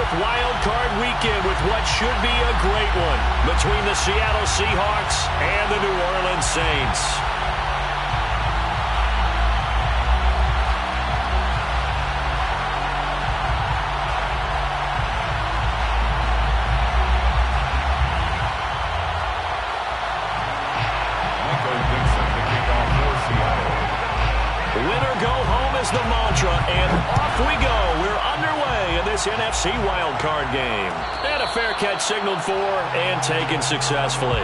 4th wild card weekend with what should be a great one between the Seattle Seahawks and the New Orleans Saints. Winner go home is the mantra, and off we go. We're underway in this NFC wildcard game. And a fair catch signaled for and taken successfully.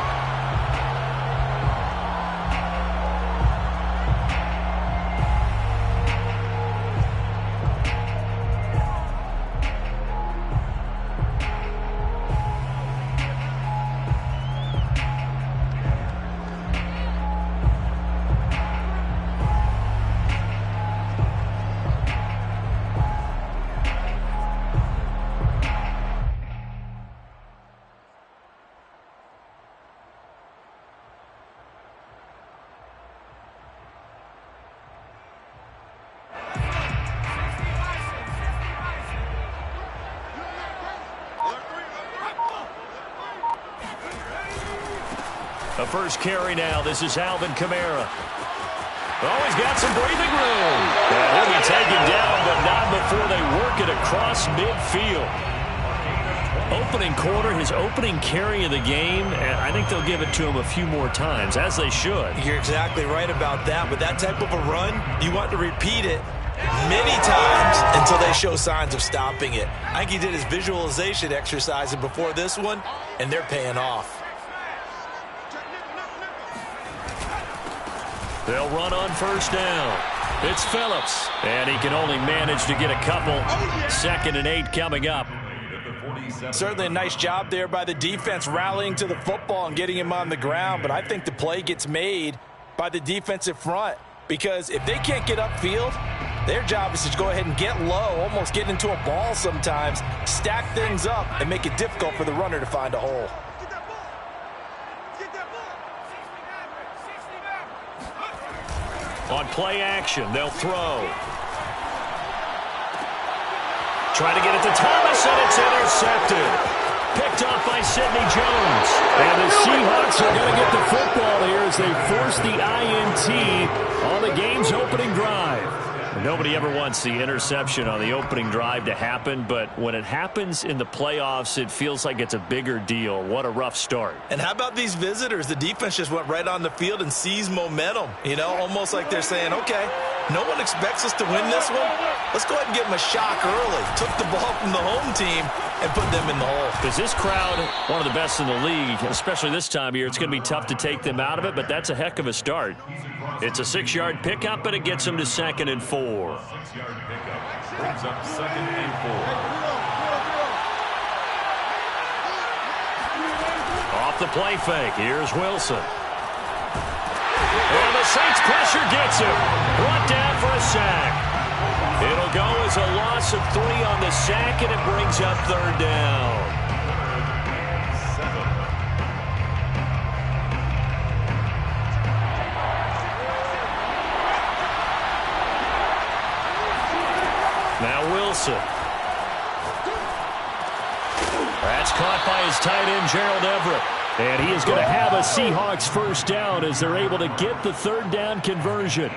The first carry now. This is Alvin Kamara. Oh, he's got some breathing room. And he'll be taken down, but not before they work it across midfield. Opening quarter, his opening carry of the game, and I think they'll give it to him a few more times, as they should. You're exactly right about that. With that type of a run, you want to repeat it many times until they show signs of stopping it. I think he did his visualization exercises before this one, and they're paying off. They'll run on first down. It's Phillips, and he can only manage to get a couple. 2nd and 8 coming up. Certainly a nice job there by the defense rallying to the football and getting him on the ground, but I think the play gets made by the defensive front because if they can't get upfield, their job is to go ahead and get low, almost get into a ball sometimes, stack things up, and make it difficult for the runner to find a hole. On play action, they'll throw. Trying to get it to Thomas, and it's intercepted. Picked off by Sidney Jones. And the Seahawks are going to get the football here as they force the INT on the game's opening drive. Nobody ever wants the interception on the opening drive to happen, but when it happens in the playoffs, it feels like it's a bigger deal. What a rough start. And how about these visitors? The defense just went right on the field and seized momentum. You know, almost like they're saying, okay, no one expects us to win this one. Let's go ahead and give them a shock early. Took the ball from the home team and put them in the hole. Is this crowd one of the best in the league, especially this time of year? It's going to be tough to take them out of it, but that's a heck of a start. It's a 6-yard pickup, and it gets them to 2nd and 4. 6-yard pickup brings up 2nd and 4. Off the play fake, here's Wilson. And the Saints pressure gets him. Brought down for a sack. It'll go as a loss of 3 on the sack, and it brings up 3rd down. Now Wilson. That's caught by his tight end, Gerald Everett. And he is going to have a Seahawks first down as they're able to get the 3rd down conversion.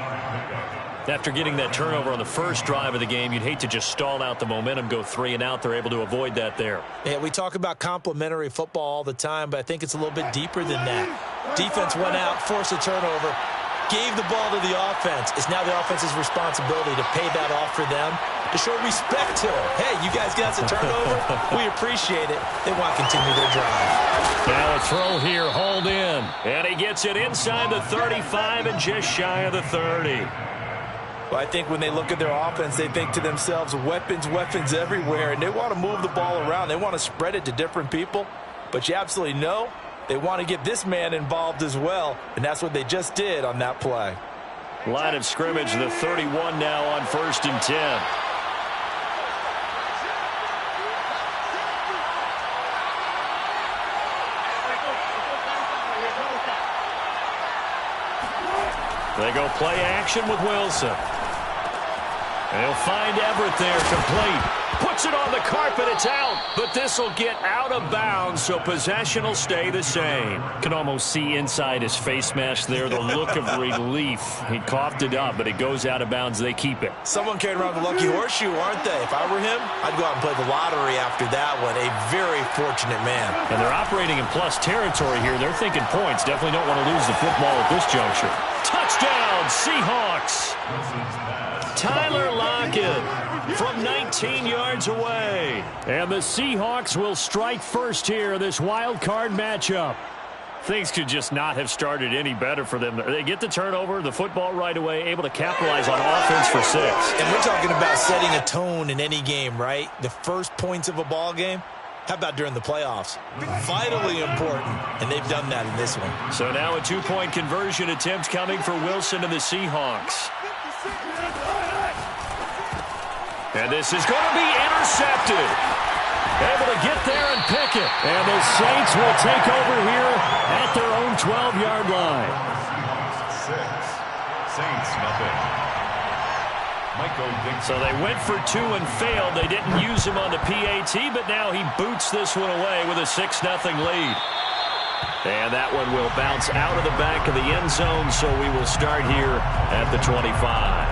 After getting that turnover on the first drive of the game, you'd hate to just stall out the momentum, go 3 and out. They're able to avoid that there. Yeah, we talk about complementary football all the time, but I think it's a little bit deeper than that. Defense went out, forced a turnover, gave the ball to the offense. It's now the offense's responsibility to pay that off for them, to show respect to them. Hey, you guys got a turnover. We appreciate it. They want to continue their drive. Now a throw here, hauled in. And he gets it inside the 35 and just shy of the 30. Well, I think when they look at their offense, they think to themselves, weapons, weapons everywhere, and they want to move the ball around. They want to spread it to different people, but you absolutely know they want to get this man involved as well, and that's what they just did on that play. Line of scrimmage, the 31 now on 1st and 10. They go play action with Wilson. They'll find Everett there, complete. Puts it on the carpet, it's out. But this will get out of bounds, so possession will stay the same. Can almost see inside his face mask there, the look of relief. He coughed it up, but it goes out of bounds. They keep it. Someone carried around the lucky horseshoe, aren't they? If I were him, I'd go out and play the lottery after that one. A very fortunate man. And they're operating in plus territory here. They're thinking points. Definitely don't want to lose the football at this juncture. Touchdown, Seahawks. Tyler Lockett from 19 yards away. And the Seahawks will strike first here in this wild card matchup. Things could just not have started any better for them. They get the turnover, the football right away, able to capitalize on offense for 6. And we're talking about setting a tone in any game, right? The first points of a ball game. How about during the playoffs? Vitally important, and they've done that in this one. So now a 2-point conversion attempt coming for Wilson and the Seahawks. And this is going to be intercepted. Able to get there and pick it. And the Saints will take over here at their own 12-yard line. 6. Saints, nothing. So they went for 2 and failed. They didn't use him on the PAT, but now he boots this one away with a 6-0 lead. And that one will bounce out of the back of the end zone, so we will start here at the 25.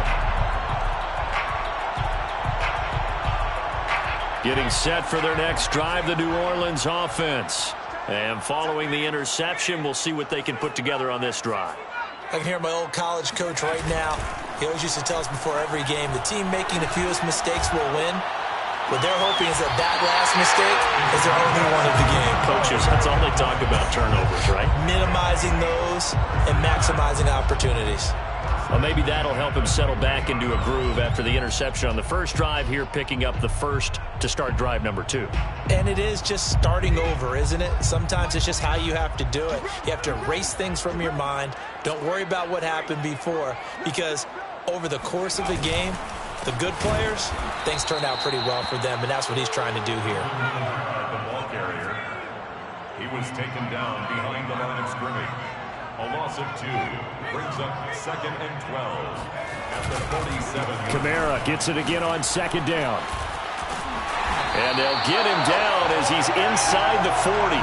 Getting set for their next drive, the New Orleans offense. And following the interception, we'll see what they can put together on this drive. I can hear my old college coach right now. He always used to tell us before every game, the team making the fewest mistakes will win. What they're hoping is that that last mistake is their only one of the game. Coaches, that's all they talk about, turnovers, right? Minimizing those and maximizing opportunities. Well, maybe that'll help him settle back into a groove after the interception on the first drive here, picking up the first to start drive number 2. And it is just starting over, isn't it? Sometimes it's just how you have to do it. You have to erase things from your mind. Don't worry about what happened before, because over the course of the game, the good players, things turn out pretty well for them, and that's what he's trying to do here. The ball carrier, he was taken down behind the line of scrimmage. A loss of 2 brings up 2nd and 12 at the 47. Kamara gets it again on 2nd down. And they'll get him down as he's inside the 40.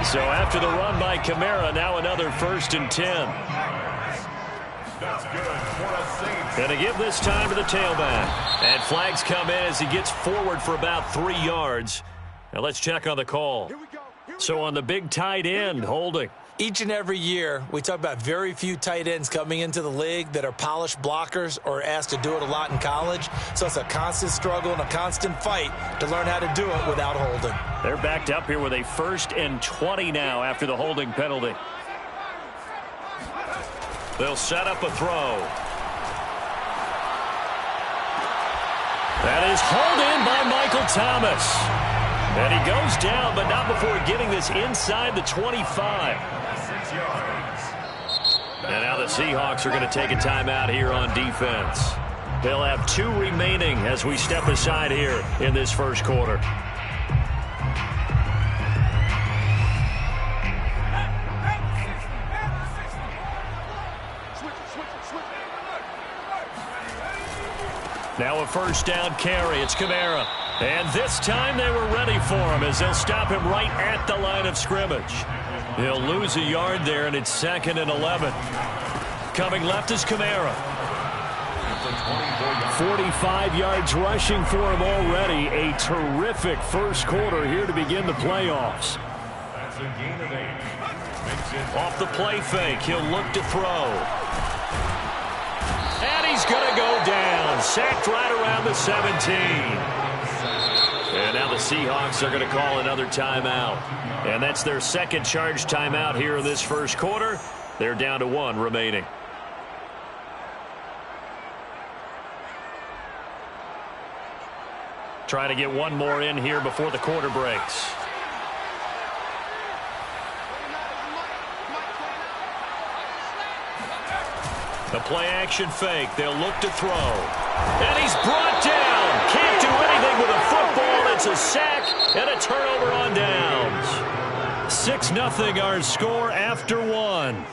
So after the run by Kamara, now another 1st and 10. That's good for a Saints. Going to give this time to the tailback. And flags come in as he gets forward for about 3 yards. Now let's check on the call. So on the big tight end, holding. Each and every year, we talk about very few tight ends coming into the league that are polished blockers or asked to do it a lot in college. So it's a constant struggle and a constant fight to learn how to do it without holding. They're backed up here with a 1st and 20 now after the holding penalty. They'll set up a throw. That is hauled in by Michael Thomas. And he goes down, but not before getting this inside the 25. 6 yards. And now the Seahawks are going to take a timeout here on defense. They'll have 2 remaining as we step aside here in this first quarter. Now a 1st down carry. It's Kamara. And this time they were ready for him as they'll stop him right at the line of scrimmage. He'll lose a yard there, and it's 2nd and 11. Coming left is Kamara. 45 yards rushing for him already. A terrific first quarter here to begin the playoffs. That's a gain of 8. Off the play fake, he'll look to throw. And he's going to go down. Sacked right around the 17. And now the Seahawks are going to call another timeout. And that's their 2nd charge timeout here in this first quarter. They're down to 1 remaining. Trying to get 1 more in here before the quarter breaks. The play action fake. They'll look to throw. And he's brought down. Can't do anything with a football. It's a sack and a turnover on downs. 6-0 our score after 1.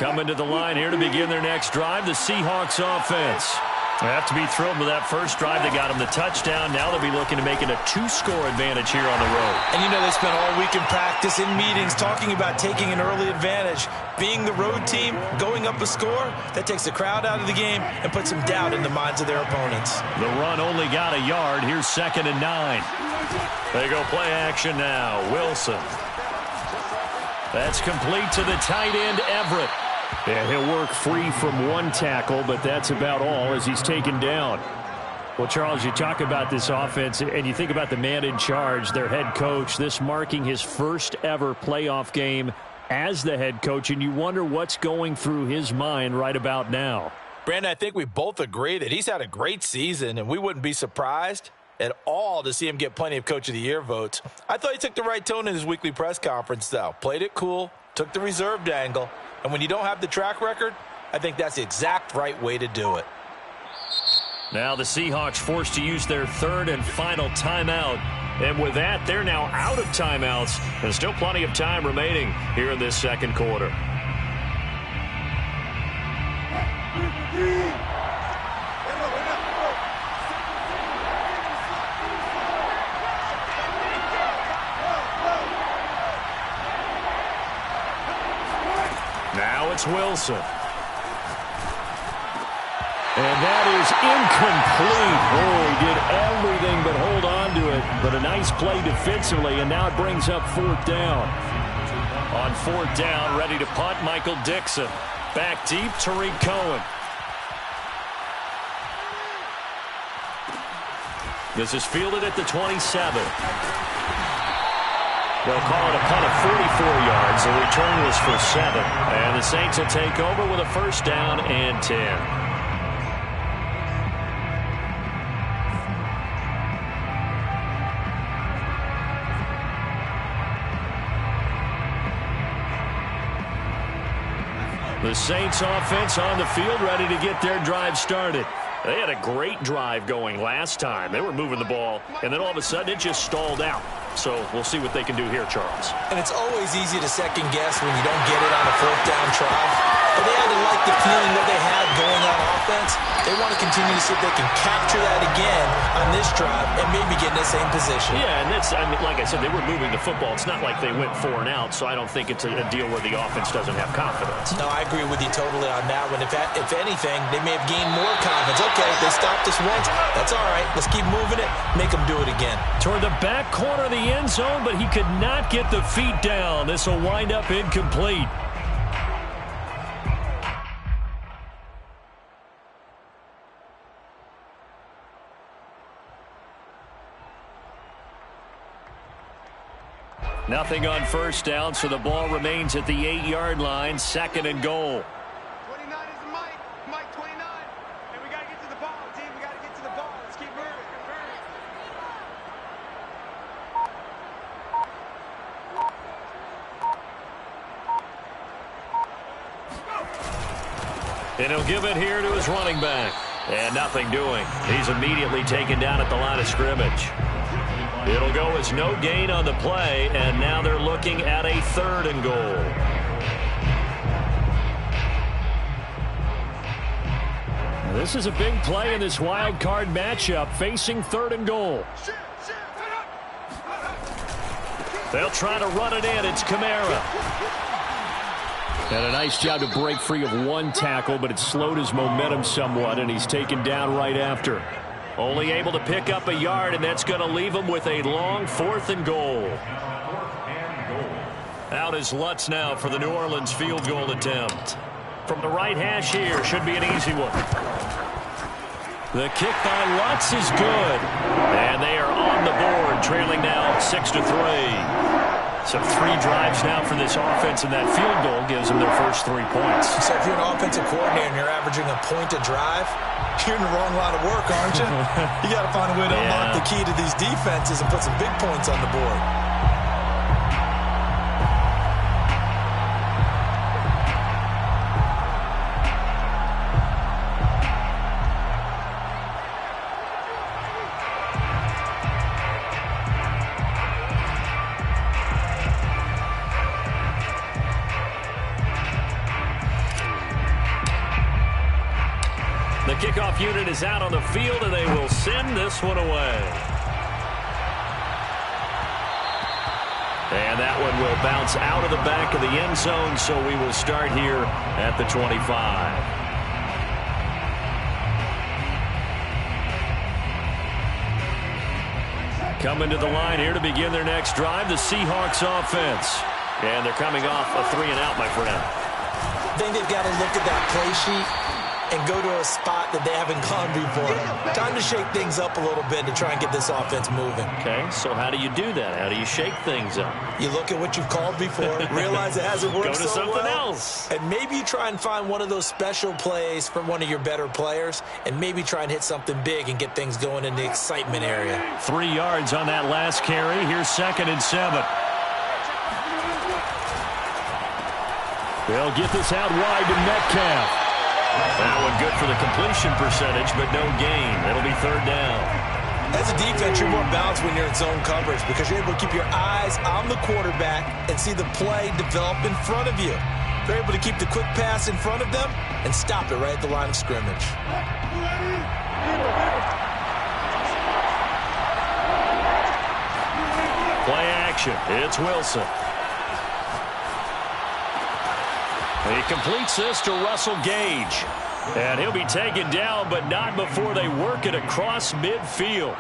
Coming to the line here to begin their next drive, the Seahawks offense. They have to be thrilled with that first drive. They got them the touchdown. Now they'll be looking to make it a 2-score advantage here on the road. And you know they spent all week in practice, in meetings, talking about taking an early advantage. Being the road team, going up a score, that takes the crowd out of the game and puts some doubt in the minds of their opponents. The run only got a yard. Here's 2nd and 9. They go play action now. Wilson. That's complete to the tight end, Everett. Yeah, he'll work free from one tackle, but that's about all as he's taken down. Well, Charles, you talk about this offense, and you think about the man in charge, their head coach, this marking his first ever playoff game as the head coach, and you wonder what's going through his mind right about now. Brandon, I think we both agree that he's had a great season, and we wouldn't be surprised at all to see him get plenty of Coach of the Year votes. I thought he took the right tone in his weekly press conference, though. Played it cool, took the reserved angle. And when you don't have the track record, I think that's the exact right way to do it. Now the Seahawks forced to use their 3rd and final timeout. And with that, they're now out of timeouts. There's still plenty of time remaining here in this second quarter. Now it's Wilson. And that is incomplete. Oh, he did everything but hold on to it. But a nice play defensively, and now it brings up 4th down. On 4th down, ready to punt, Michael Dixon. Back deep, Tariq Cohen. This is fielded at the 27. They'll call it a punt of 44 yards. The return was for 7. And the Saints will take over with a 1st down and 10. The Saints offense on the field ready to get their drive started. They had a great drive going last time. They were moving the ball, and then all of a sudden it just stalled out. So we'll see what they can do here, Charles. And it's always easy to second guess when you don't get it on a 4th down try. But they had to like the feeling that they had going on offense. They want to continue to see if they can capture that again on this drive and maybe get in the same position. Yeah, and I mean, like I said, they were moving the football. It's not like they went 4 and out, so I don't think it's a deal where the offense doesn't have confidence. No, I agree with you totally on that one. If anything, they may have gained more confidence. Okay, they stopped us once. That's all right. Let's keep moving it. Make them do it again. Toward the back corner of the end zone, but he could not get the feet down. This will wind up incomplete. Nothing on 1st down, so the ball remains at the 8-yard line. 2nd and goal. 29 is the Mike 29. And we got to get to the ball, team. We got to get to the ball. Let's keep moving. And he'll give it here to his running back. And nothing doing. He's immediately taken down at the line of scrimmage. It'll go as no gain on the play, and now they're looking at a 3rd and goal. This is a big play in this wild card matchup, facing 3rd and goal. They'll try to run it in. It's Kamara. And a nice job to break free of one tackle, but it slowed his momentum somewhat, and he's taken down right after. Only able to pick up a yard, and that's going to leave him with a long 4th and goal. Out is Lutz now for the New Orleans field goal attempt. From the right hash here, should be an easy one. The kick by Lutz is good. And they are on the board, trailing now 6-3. So 3 drives now for this offense, and that field goal gives them their first 3 points. So if you're an offensive coordinator and you're averaging a point a drive, you're in the wrong line of work, aren't you? You got to find a way to unlock the key to these defenses and put some big points on the board. The kickoff unit is out on the field, and they will send this one away. And that one will bounce out of the back of the end zone, so we will start here at the 25. Coming to the line here to begin their next drive, the Seahawks offense. And they're coming off a 3-and-out, my friend. I think they've got to look at that play sheet and go to a spot that they haven't gone before. Time to shake things up a little bit to try and get this offense moving. Okay, so how do you do that? How do you shake things up? You look at what you've called before, realize it hasn't worked so well. Go to something else. And maybe you try and find one of those special plays from one of your better players, and maybe try and hit something big and get things going in the excitement area. 3 yards on that last carry. Here's 2nd and 7. They'll get this out wide to Metcalf. That one good for the completion percentage, but no gain. It'll be 3rd down. As a defense, you're more balanced when you're in zone coverage because you're able to keep your eyes on the quarterback and see the play develop in front of you. They're able to keep the quick pass in front of them and stop it right at the line of scrimmage. Play action. It's Wilson. He completes this to Russell Gage. And he'll be taken down, but not before they work it across midfield.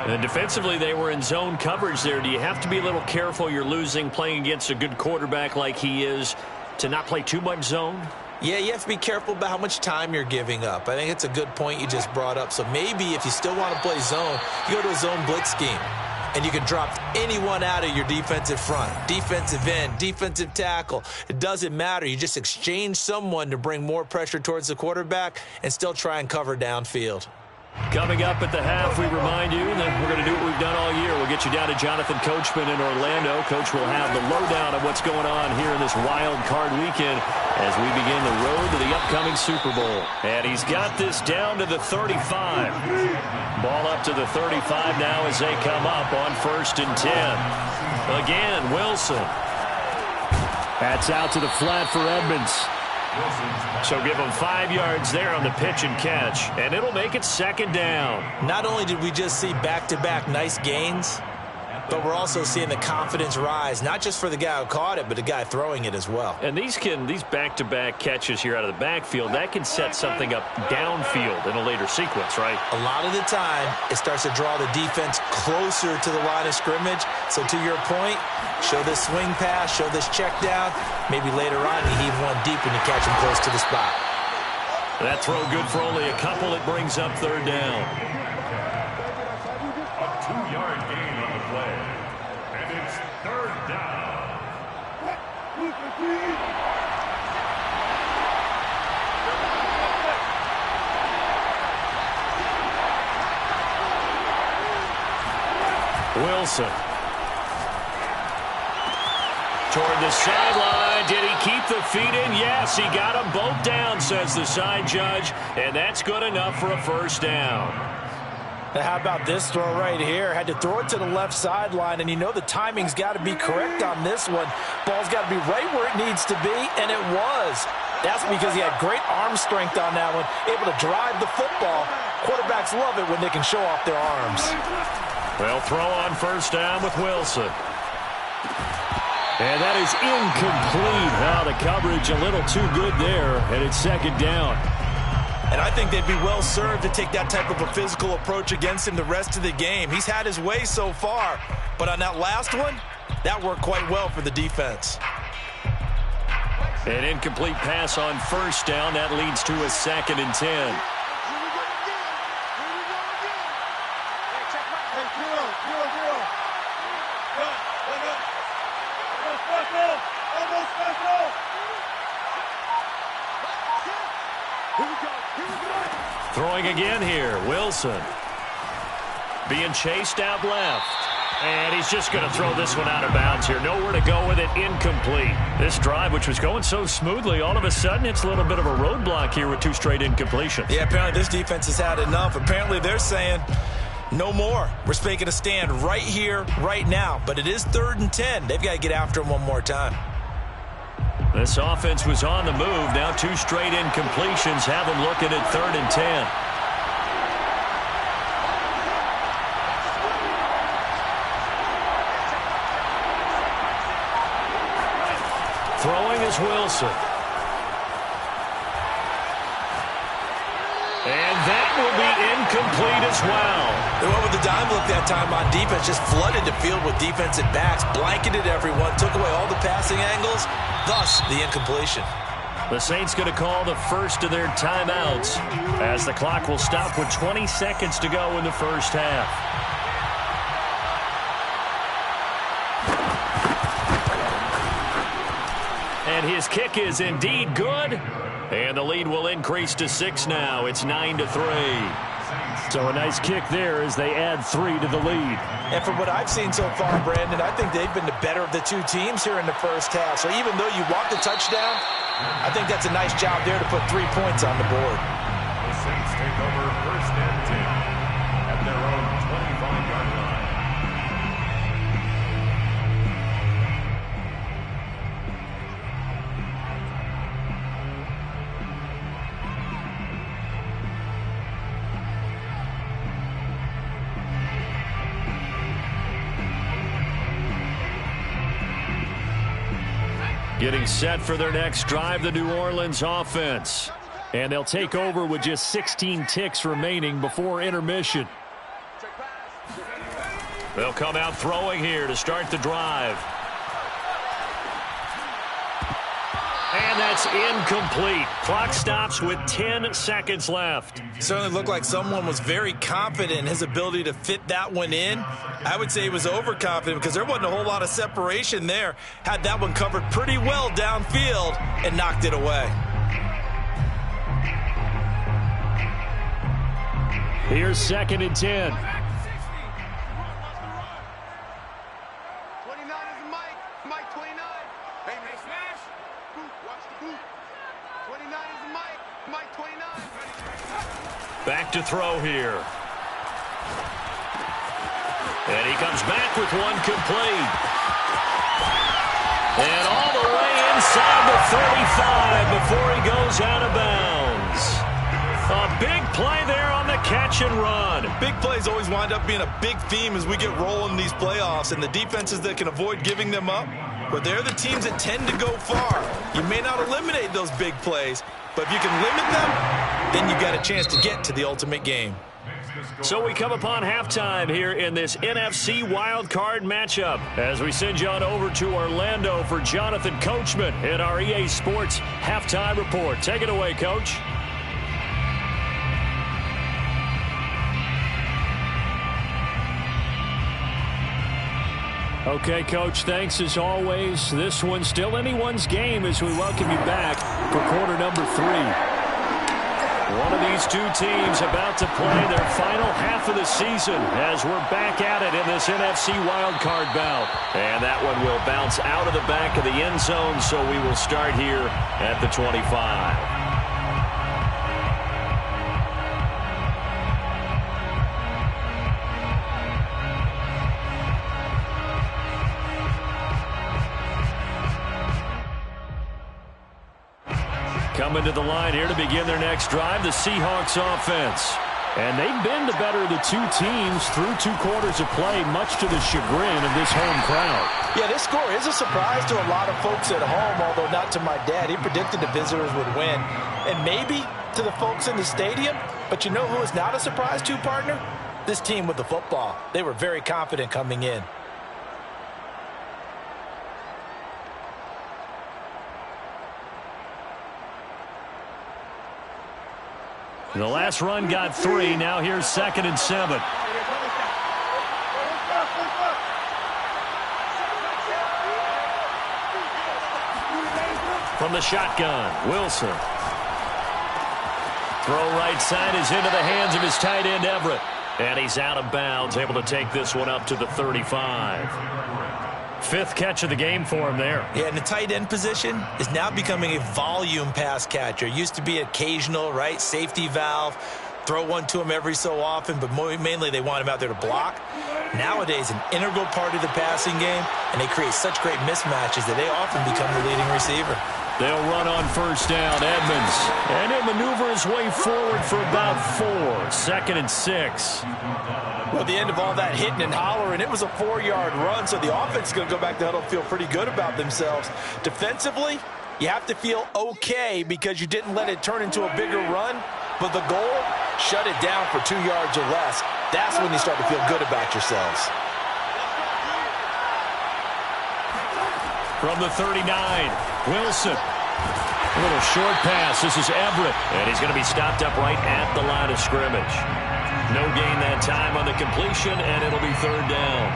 And defensively, they were in zone coverage there. Do you have to be a little careful? You're losing, playing against a good quarterback like he is, to not play too much zone? Yeah, you have to be careful about how much time you're giving up. I think it's a good point you just brought up. So maybe if you still want to play zone, you go to a zone blitz scheme. And you can drop anyone out of your defensive front, defensive end, defensive tackle. It doesn't matter. You just exchange someone to bring more pressure towards the quarterback and still try and cover downfield. Coming up at the half, we remind you that we're going to do what we've done all year. We'll get you down to Jonathan Coachman in Orlando. Coach will have the lowdown of what's going on here in this wild card weekend as we begin the road to the upcoming Super Bowl. And he's got this down to the 35. Ball up to the 35 now as they come up on 1st and 10. Again, Wilson. That's out to the flat for Edmonds. So give them 5 yards there on the pitch and catch, and it'll make it 2nd down. Not only did we just see back-to-back nice gains, but we're also seeing the confidence rise, not just for the guy who caught it, but the guy throwing it as well. And these back-to-back catches here out of the backfield, that can set something up downfield in a later sequence, right? A lot of the time, it starts to draw the defense closer to the line of scrimmage. So to your point, show this swing pass, show this check down. Maybe later on you heave one deep and you catch him close to the spot. That throw good for only a couple. It brings up 3rd down. A 2-yard gain on the play. And it's 3rd down. Wilson. Toward the sideline. Did he keep the feet in? Yes, he got them both down, says the side judge. And that's good enough for a 1st down. Now, how about this throw right here? Had to throw it to the left sideline, and you know the timing's got to be correct on this one. Ball's got to be right where it needs to be, and it was. That's because he had great arm strength on that one, able to drive the football. Quarterbacks love it when they can show off their arms. Well, throw on 1st down with Wilson. And that is incomplete. Now the coverage a little too good there, and it's 2nd down. And I think they'd be well served to take that type of a physical approach against him the rest of the game. He's had his way so far, but on that last one, that worked quite well for the defense. An incomplete pass on 1st down. That leads to a 2nd and 10. Throwing again here, Wilson. Being chased out left. And he's just going to throw this one out of bounds here. Nowhere to go with it, incomplete. This drive, which was going so smoothly, all of a sudden it's a little bit of a roadblock here with 2 straight incompletions. Yeah, apparently this defense has had enough. Apparently they're saying, no more. We're making a stand right here, right now. But it is 3rd and 10. They've got to get after him one more time. This offense was on the move. Now 2 straight incompletions have them looking at 3rd and 10. Throwing is Wilson. And that will be incomplete as well. They went with the dime look that time on defense, just flooded the field with defensive backs, blanketed everyone, took away all the passing angles, thus the incompletion. The Saints going to call the first of their timeouts as the clock will stop with 20 seconds to go in the first half. And his kick is indeed good. And the lead will increase to 6 now. It's 9-3. So a nice kick there as they add 3 to the lead. And from what I've seen so far, Brandon, I think they've been the better of the 2 teams here in the first half. So even though you want the touchdown, I think that's a nice job there to put 3 points on the board. The Saints take over 1st and 10 at their own 25-yard line. Getting set for their next drive, the New Orleans offense. And they'll take over with just 16 ticks remaining before intermission. They'll come out throwing here to start the drive. And that's incomplete. Clock stops with 10 seconds left. Certainly looked like someone was very confident in his ability to fit that one in. I would say he was overconfident because there wasn't a whole lot of separation there. Had that one covered pretty well downfield and knocked it away. Here's 2nd and 10. 29 is Mike. Mike 29. Hey, man, smash. Boot, watch the boot. 29 is Mike. Mike 29. Back to throw here. And he comes back with one complete. And all the way inside the 35 before he goes out of bounds. A big play there on the catch and run. Big plays always wind up being a big theme as we get rolling these playoffs, and the defenses that can avoid giving them up, but they're the teams that tend to go far. You may not eliminate those big plays, but if you can limit them, then you've got a chance to get to the ultimate game. So we come upon halftime here in this NFC wildcard matchup as we send you on over to Orlando for Jonathan Coachman in our EA Sports Halftime Report. Take it away, Coach. Okay, Coach, thanks as always. This one's still anyone's game as we welcome you back for quarter number 3. One of these 2 teams about to play their final half of the season as we're back at it in this NFC wildcard bout. And that one will bounce out of the back of the end zone, so we will start here at the 25. Coming to the line here to begin their next drive, the Seahawks offense. And they've been the better of the 2 teams through 2 quarters of play, much to the chagrin of this home crowd. Yeah, this score is a surprise to a lot of folks at home, although not to my dad. He predicted the visitors would win. And maybe to the folks in the stadium, but you know who is not a surprise to, partner? This team with the football. They were very confident coming in. The last run got 3. Now here's 2nd and 7. From the shotgun, Wilson. Throw right side is into the hands of his tight end, Everett. And he's out of bounds, able to take this one up to the 35. 5th catch of the game for him there. Yeah, and the tight end position is now becoming a volume pass catcher. Used to be occasional, right? Safety valve. Throw one to him every so often, but mainly they want him out there to block. Nowadays, an integral part of the passing game, and they create such great mismatches that they often become the leading receiver. They'll run on first down. Edmonds. And he'll maneuver his way forward for about 4. 2nd and 6. Well, the end of all that hitting and hollering, it was a 4-yard run, so the offense is going to go back to huddle, feel pretty good about themselves. Defensively, you have to feel okay because you didn't let it turn into a bigger run, but the goal, shut it down for 2 yards or less. That's when you start to feel good about yourselves. From the 39, Wilson. A little short pass. This is Everett. And he's going to be stopped up right at the line of scrimmage. No gain that time on the completion, and it'll be 3rd down.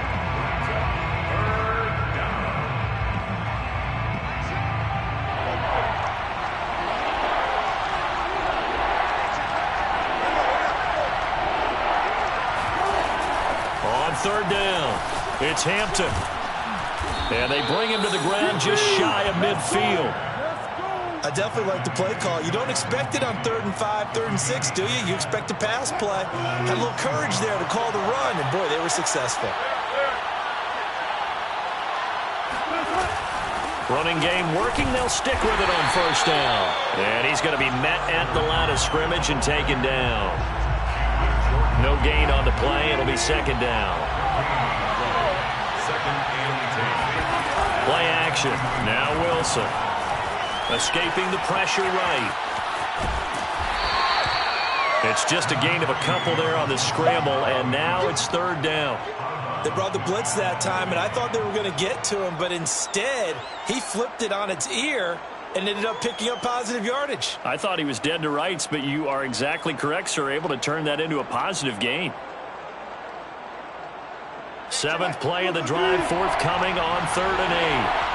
On 3rd down, it's Hampton. And they bring him to the ground just shy of midfield. I definitely like the play call. You don't expect it on 3rd and 5, 3rd and 6, do you? You expect a pass play. Had a little courage there to call the run, and boy, they were successful. Running game working. They'll stick with it on first down. And he's going to be met at the line of scrimmage and taken down. No gain on the play. It'll be 2nd down. 2nd and 10. Play action. Now Wilson. Escaping the pressure right. It's just a gain of a couple there on the scramble, and now it's 3rd down. They brought the blitz that time, and I thought they were going to get to him, but instead, he flipped it on its ear and ended up picking up positive yardage. I thought he was dead to rights, but you are exactly correct, sir. Able to turn that into a positive gain. 7th play of the drive, forthcoming on 3rd and 8.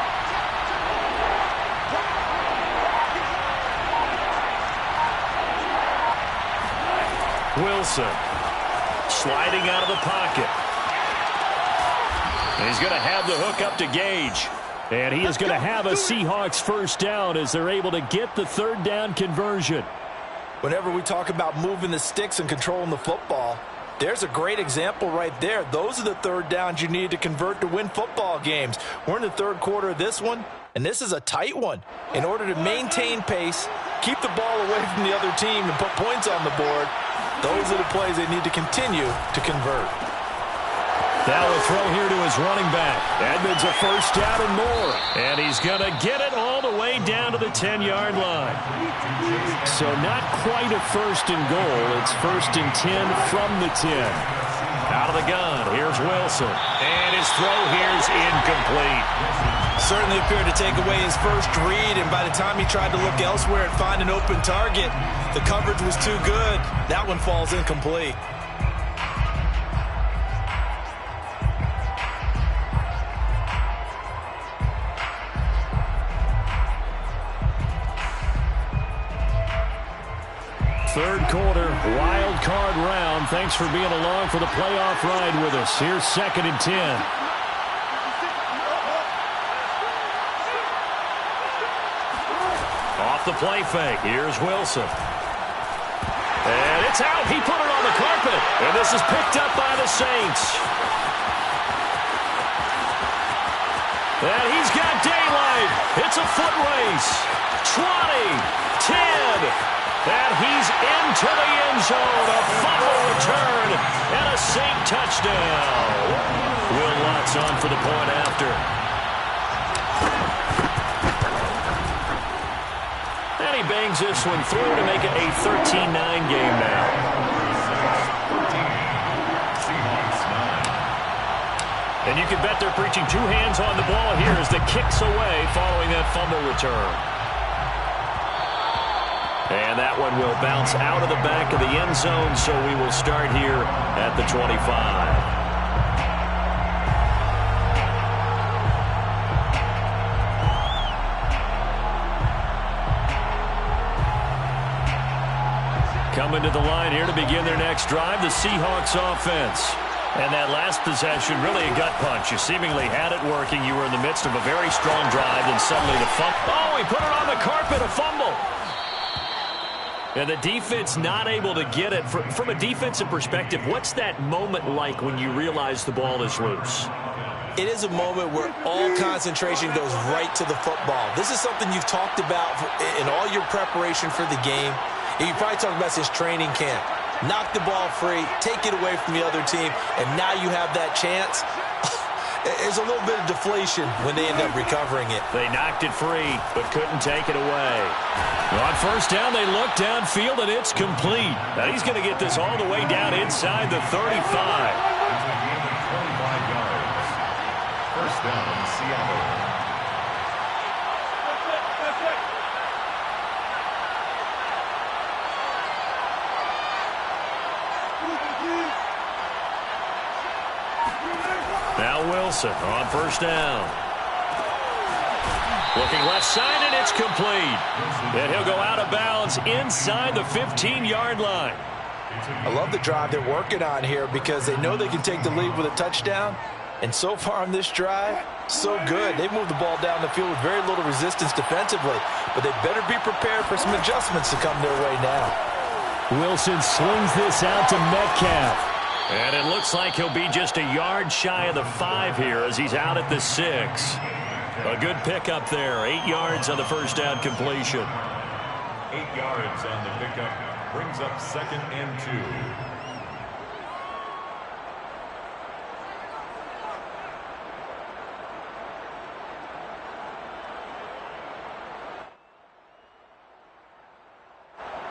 Wilson sliding out of the pocket. And he's going to have the hook up to Gage. And he is going to have a Seahawks first down as they're able to get the 3rd down conversion. Whenever we talk about moving the sticks and controlling the football, there's a great example right there. Those are the 3rd downs you need to convert to win football games. We're in the 3rd quarter of this one, and this is a tight one. In order to maintain pace, keep the ball away from the other team, and put points on the board, those are the plays they need to continue to convert. Now a throw here to his running back. Edmonds a first down and more. And he's going to get it all the way down to the 10-yard line. So not quite a 1st and goal. It's 1st and 10 from the 10. Out of the gun, here's Wilson. And his throw here is incomplete. Certainly appeared to take away his first read, and by the time he tried to look elsewhere and find an open target, the coverage was too good. That one falls incomplete. Third quarter, wild card round. Thanks for being along for the playoff ride with us. Here's 2nd and 10. Off the play fake. Here's Wilson. And it's out. He put it on the carpet. And this is picked up by the Saints. And he's got daylight. It's a foot race. 20, 10. And he's into the end zone. A fumble return and a Saint touchdown. Will Lutz on for the point after. And he bangs this one through to make it a 13-9 game now. And you can bet they're preaching 2 hands on the ball here as the kick's away following that fumble return. And that one will bounce out of the back of the end zone, so we will start here at the 25. Coming to the line here to begin their next drive, the Seahawks offense. And that last possession, really a gut punch. You seemingly had it working. You were in the midst of a very strong drive, and suddenly the fumble. Oh, he put it on the carpet, a fumble. And the defense not able to get it. From a defensive perspective, what's that moment like when you realize the ball is loose? it is a moment where all concentration goes right to the football. This is something you've talked about in all your preparation for the game. And you probably talked about since training camp. Knock the ball free, take it away from the other team, and now you have that chance. There's a little bit of deflation when they end up recovering it. They knocked it free, but couldn't take it away. On first down, they look downfield, and it's complete. Now he's going to get this all the way down inside the 35. It's a gain of 25 yards. First down, Seattle. Now Wilson on first down. Looking left side, and it's complete. And he'll go out of bounds inside the 15-yard line. I love the drive they're working on here because they know they can take the lead with a touchdown. And so far on this drive, so good. They've moved the ball down the field with very little resistance defensively. But they better be prepared for some adjustments to come their way now. Wilson slings this out to Metcalf. And it looks like he'll be just a yard shy of the 5 here as he's out at the 6. A good pickup there. 8 yards on the first down completion. 8 yards on the pickup. Brings up 2nd and 2.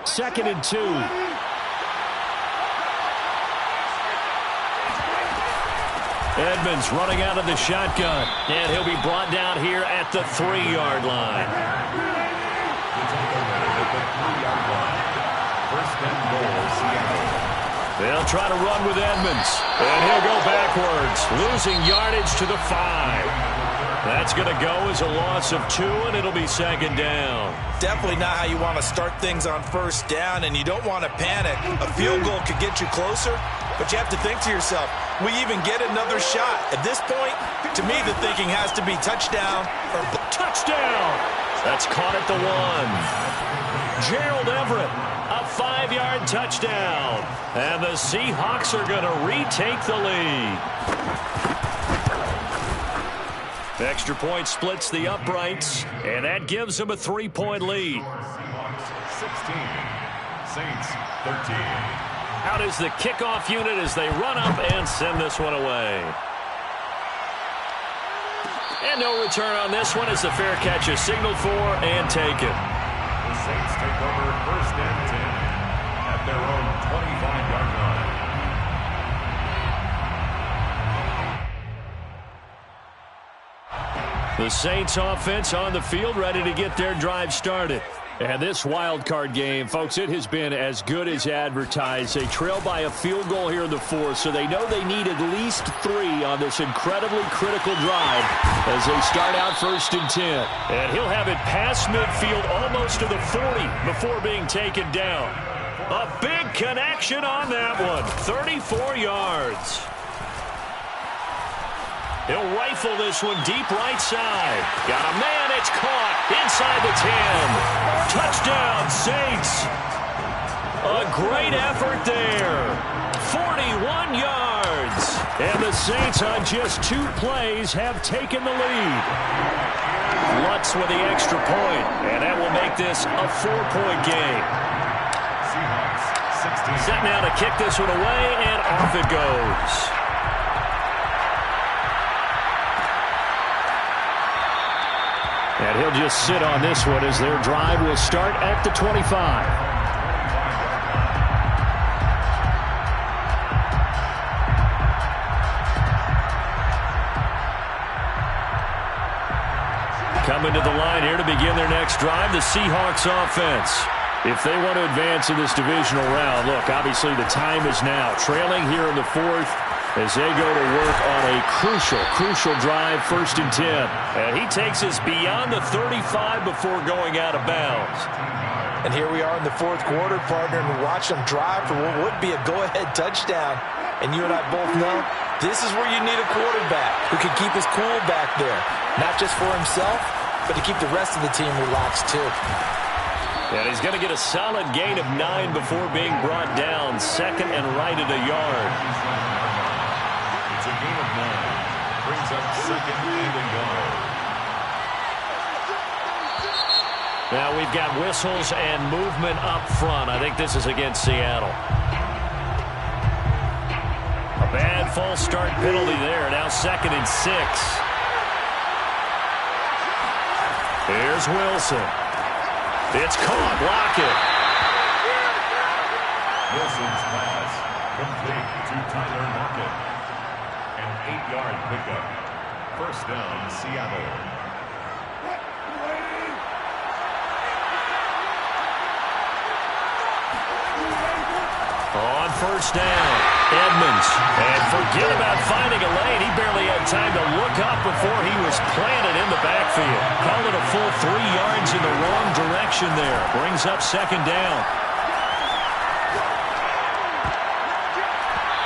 Second and 2. Edmonds running out of the shotgun. And he'll be brought down here at the 3-yard line. First and goal, Seattle. They'll try to run with Edmonds. And he'll go backwards, losing yardage to the 5. That's going to go as a loss of 2, and it'll be 2nd down. Definitely not how you want to start things on first down, and you don't want to panic. A field goal could get you closer, but you have to think to yourself, we even get another shot. At this point, to me, the thinking has to be touchdown or touchdown. That's caught at the 1. Gerald Everett, a 5-yard touchdown. And the Seahawks are going to retake the lead. Extra point splits the uprights, and that gives them a 3-point lead. 16, Saints 13. Out is the kickoff unit as they run up and send this one away. And no return on this one as the fair catch is signaled for and taken. The Saints take over first and 10 at their own 25-yard line. The Saints offense on the field, ready to get their drive started. And this wild card game, folks, it has been as good as advertised. They trail by a field goal here in the 4th, so they know they need at least 3 on this incredibly critical drive as they start out first and 10. And he'll have it past midfield almost to the 40 before being taken down. A big connection on that one, 34 yards. He'll rifle this one deep right side. Got a man, it's caught inside the 10. Touchdown, Saints. A great effort there. 41 yards. And the Saints on just 2 plays have taken the lead. Lutz with the extra point, and that will make this a 4-point game. Seahawks 16. Set now to kick this one away, and off it goes. And he'll just sit on this one as their drive will start at the 25. Coming to the line here to begin their next drive, the Seahawks offense. If they want to advance in this divisional round, look, obviously the time is now. Trailing here in the 4th as they go to work on a crucial drive, first and 10. And he takes us beyond the 35 before going out of bounds. And here we are in the 4th quarter, partner, and watch them drive for what would be a go-ahead touchdown. And you and I both know this is where you need a quarterback who can keep his cool back there. Not just for himself, but to keep the rest of the team relaxed too. And he's going to get a solid gain of 9 before being brought down. 2nd and right at a yard. It's a gain of 9. Brings up second and a yard. Now we've got whistles and movement up front. I think this is against Seattle. A bad false start penalty there. Now 2nd and 6. Here's Wilson. It's caught. Lockett. Wilson's pass complete to Tyler Lockett. An 8-yard pickup. First down, Seattle. On first down, Edmonds. And forget about finding a lane. He barely had time to look up before he was planted in the backfield. Called it a full 3 yards in the wrong direction there. Brings up 2nd down.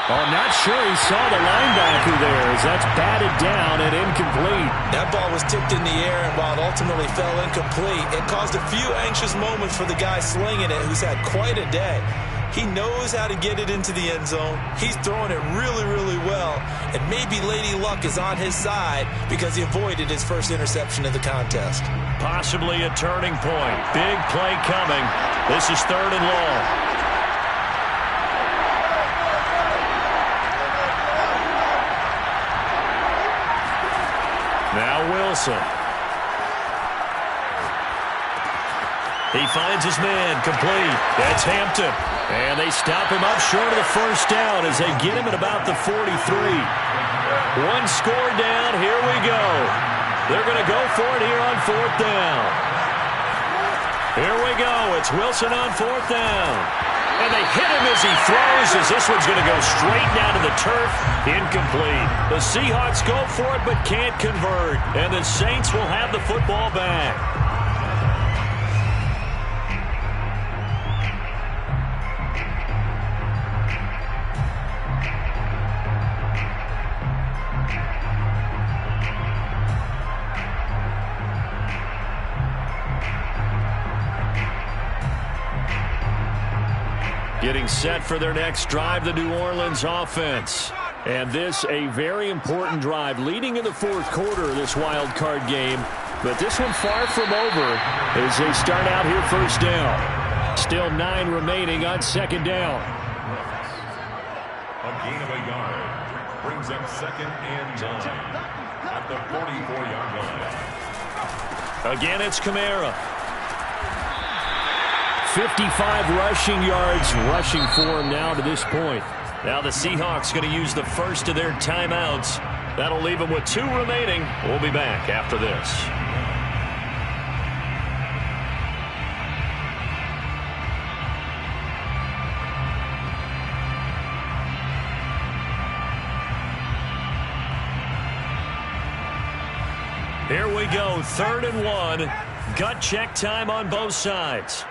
I'm not sure he saw the linebacker there as that's batted down and incomplete. That ball was tipped in the air, and while it ultimately fell incomplete, it caused a few anxious moments for the guy slinging it, who's had quite a day. He knows how to get it into the end zone. He's throwing it really, really well. And maybe Lady Luck is on his side because he avoided his first interception of the contest. Possibly a turning point. Big play coming. This is 3rd and long. Now Wilson. He finds his man, complete. That's Hampton. And they stop him up short of the first down as they get him at about the 43. 1 score down, here we go. They're going to go for it here on 4th down. Here we go, it's Wilson on 4th down. And they hit him as he throws, as this one's going to go straight down to the turf. Incomplete. The Seahawks go for it but can't convert. And the Saints will have the football back. Getting set for their next drive, the New Orleans offense. And this, a very important drive, leading in the 4th quarter of this wild card game. But this one far from over as they start out here first down. Still 9 remaining on 2nd down. A gain of a yard. Brings up 2nd and 9 at the 44-yard line. Again, it's Kamara. 55 rushing yards rushing for him now to this point. Now the Seahawks going to use the first of their timeouts. That'll leave them with 2 remaining. We'll be back after this. Here we go, 3rd and 1. Gut check time on both sides.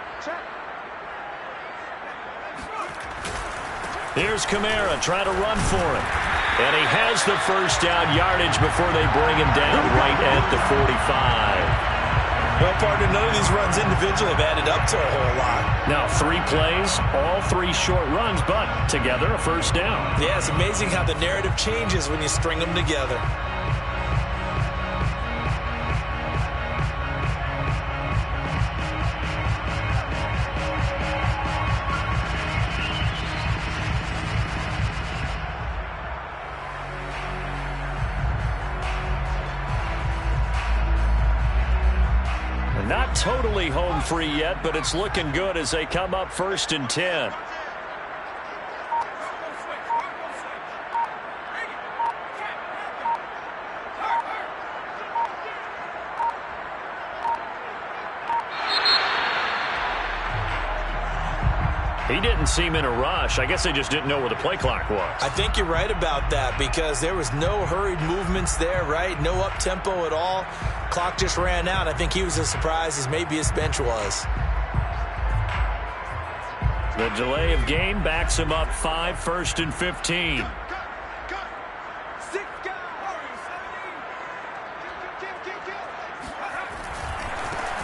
Here's Kamara trying to run for it. And he has the first down yardage before they bring him down right at the 45. Well, partner, none of these runs individually have added up to a whole lot. Now 3 plays, all 3 short runs, but together a first down. Yeah, it's amazing how the narrative changes when you string them together. Not totally home free yet, but it's looking good as they come up 1st and 10. He didn't seem in a rush. I guess they just didn't know where the play clock was. I think you're right about that because there was no hurried movements there, right? No up-tempo at all. Clock just ran out. I think he was as surprised as maybe his bench was. The delay of game backs him up 5, 1st and 15.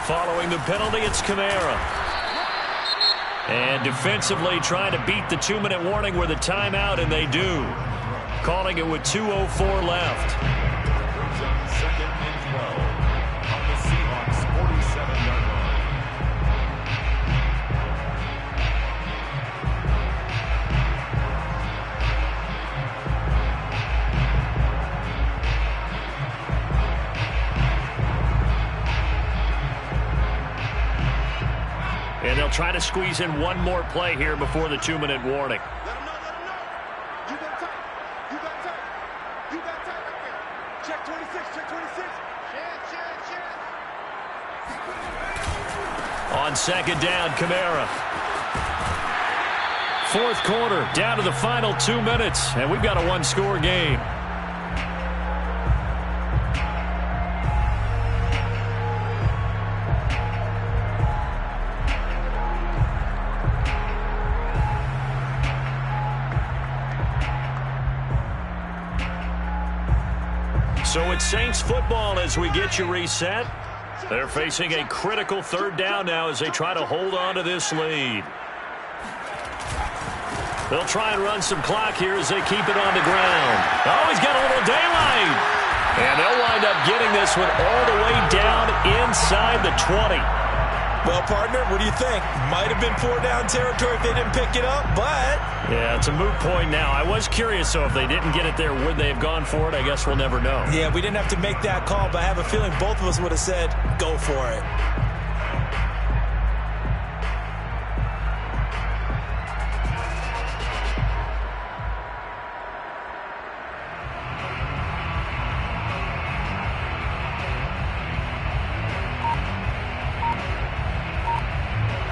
Following the penalty, it's Kamara. And defensively trying to beat the 2-minute warning with a timeout, and they do. Calling it with 2:04 left. try to squeeze in one more play here before the 2-minute warning. Let him know, let him know. You got tight. You got tight. You got tight right there. Check 26, check 26. Check. On second down, Kamara. Fourth quarter, down to the final 2 minutes, and we've got a one-score game. So it's Saints football as we get you reset. They're facing a critical third down now as they try to hold on to this lead. They'll try and run some clock here as they keep it on the ground. Oh, he's got a little daylight. And they'll wind up getting this one all the way down inside the 20. Well, partner, what do you think? Might have been 4-down territory if they didn't pick it up, but... Yeah, it's a moot point now. I was curious, so if they didn't get it there, would they have gone for it? I guess we'll never know. Yeah, we didn't have to make that call, but I have a feeling both of us would have said, go for it.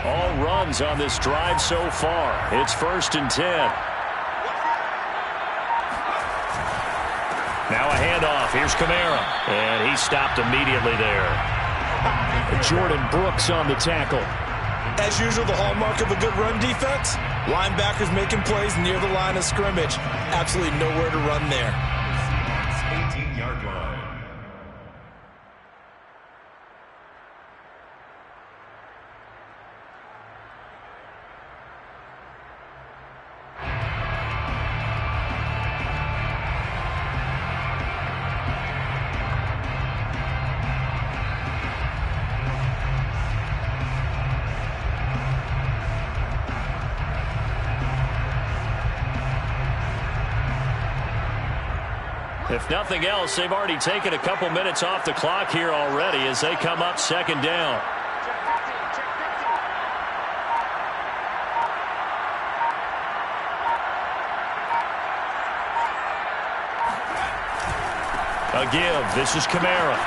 All runs on this drive so far. It's 1st and 10. Now a handoff. Here's Kamara. And he stopped immediately there. Jordan Brooks on the tackle. As usual, the hallmark of a good run defense, linebackers making plays near the line of scrimmage. Absolutely nowhere to run there. 18-yard line. If nothing else, they've already taken a couple minutes off the clock here already as they come up second down. A give. This is Kamara.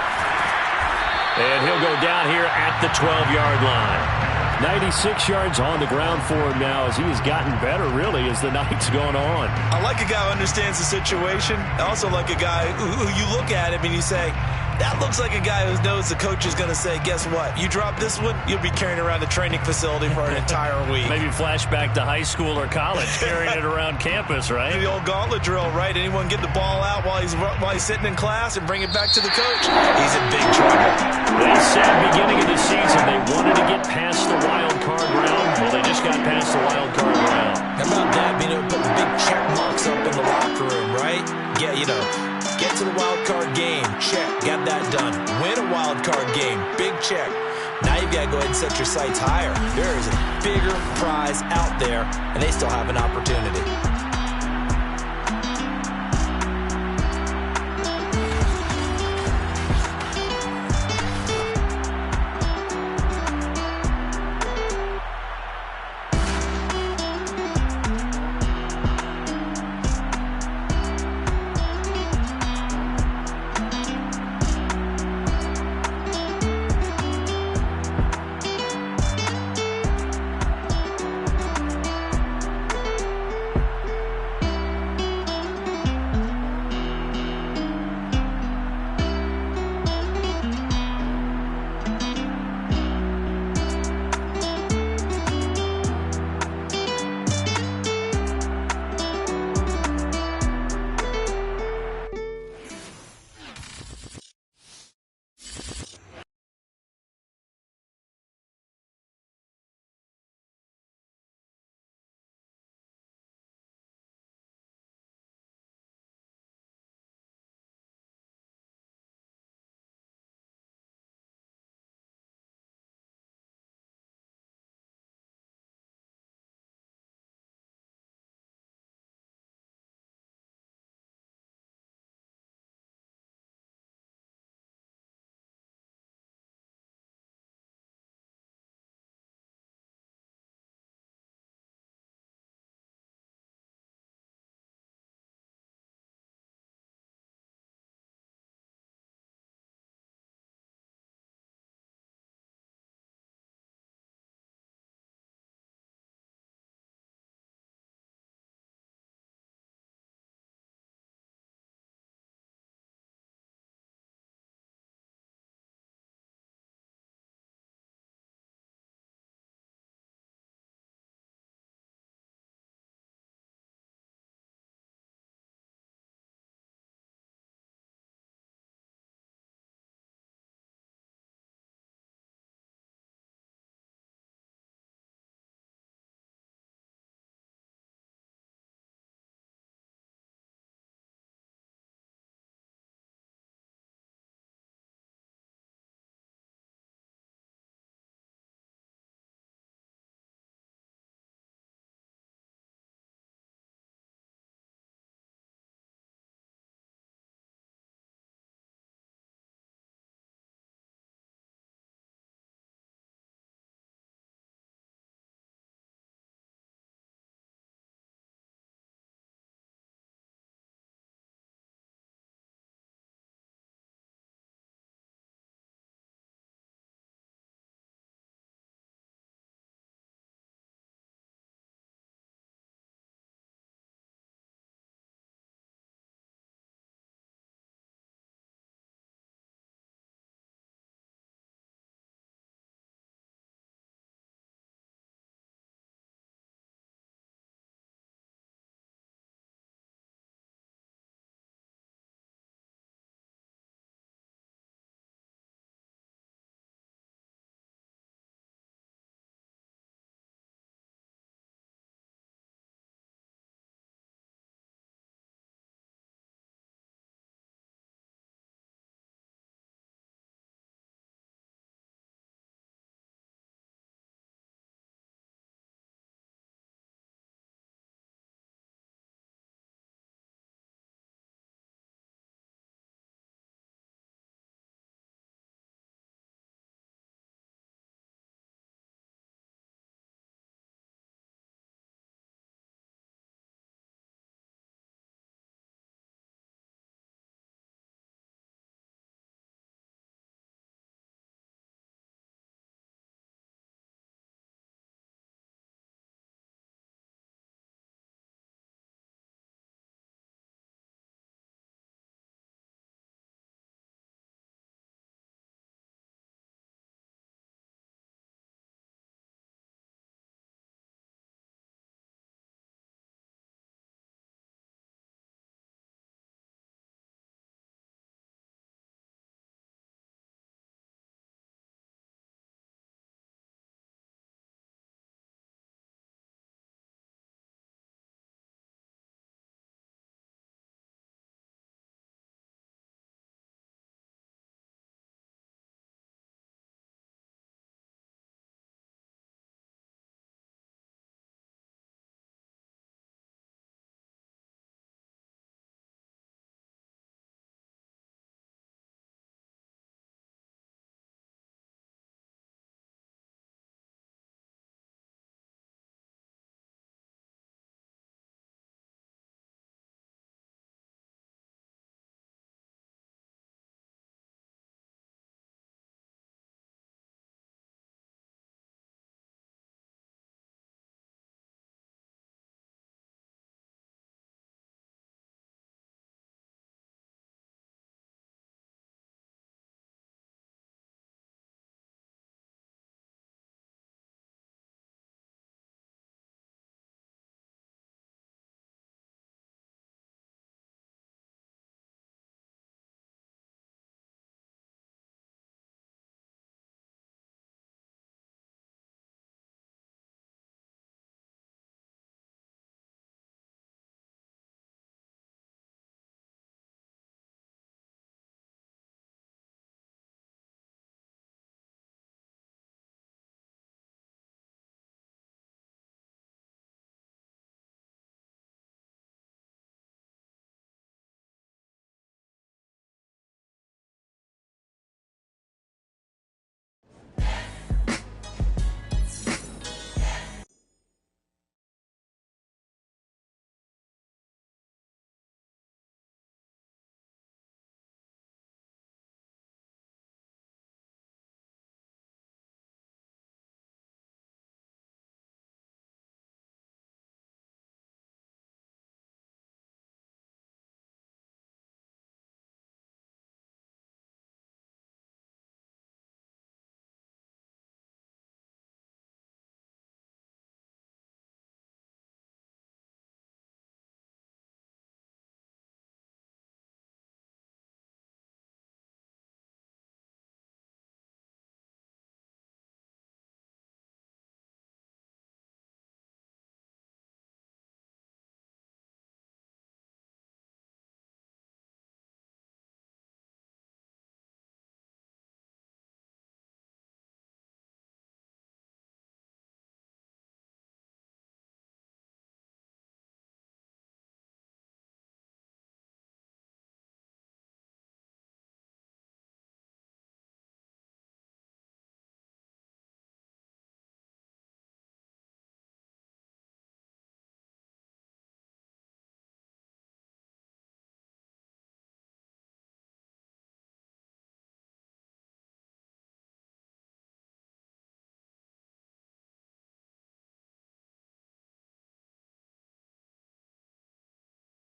And he'll go down here at the 12-yard line. 96 yards on the ground for him now as he has gotten better, really, as the night's gone on. I like a guy who understands the situation. I also like a guy who you look at him and you say, that looks like a guy who knows the coach is going to say, guess what? You drop this one, you'll be carrying around the training facility for an entire week. Maybe flashback to high school or college, carrying it around campus, right? The old gauntlet drill, right? Anyone get the ball out while he's sitting in class and bring it back to the coach? He's in big trouble. They said beginning of the season they wanted to get past the wild card round. Well, they just got past the wild card round. How about that? Being able to put the big check marks up in the locker room, right? Yeah, get to the wild card game. Check. Got that done. Win a wild card game. Big check. Now you've got to go ahead and set your sights higher. There is a bigger prize out there, and they still have an opportunity.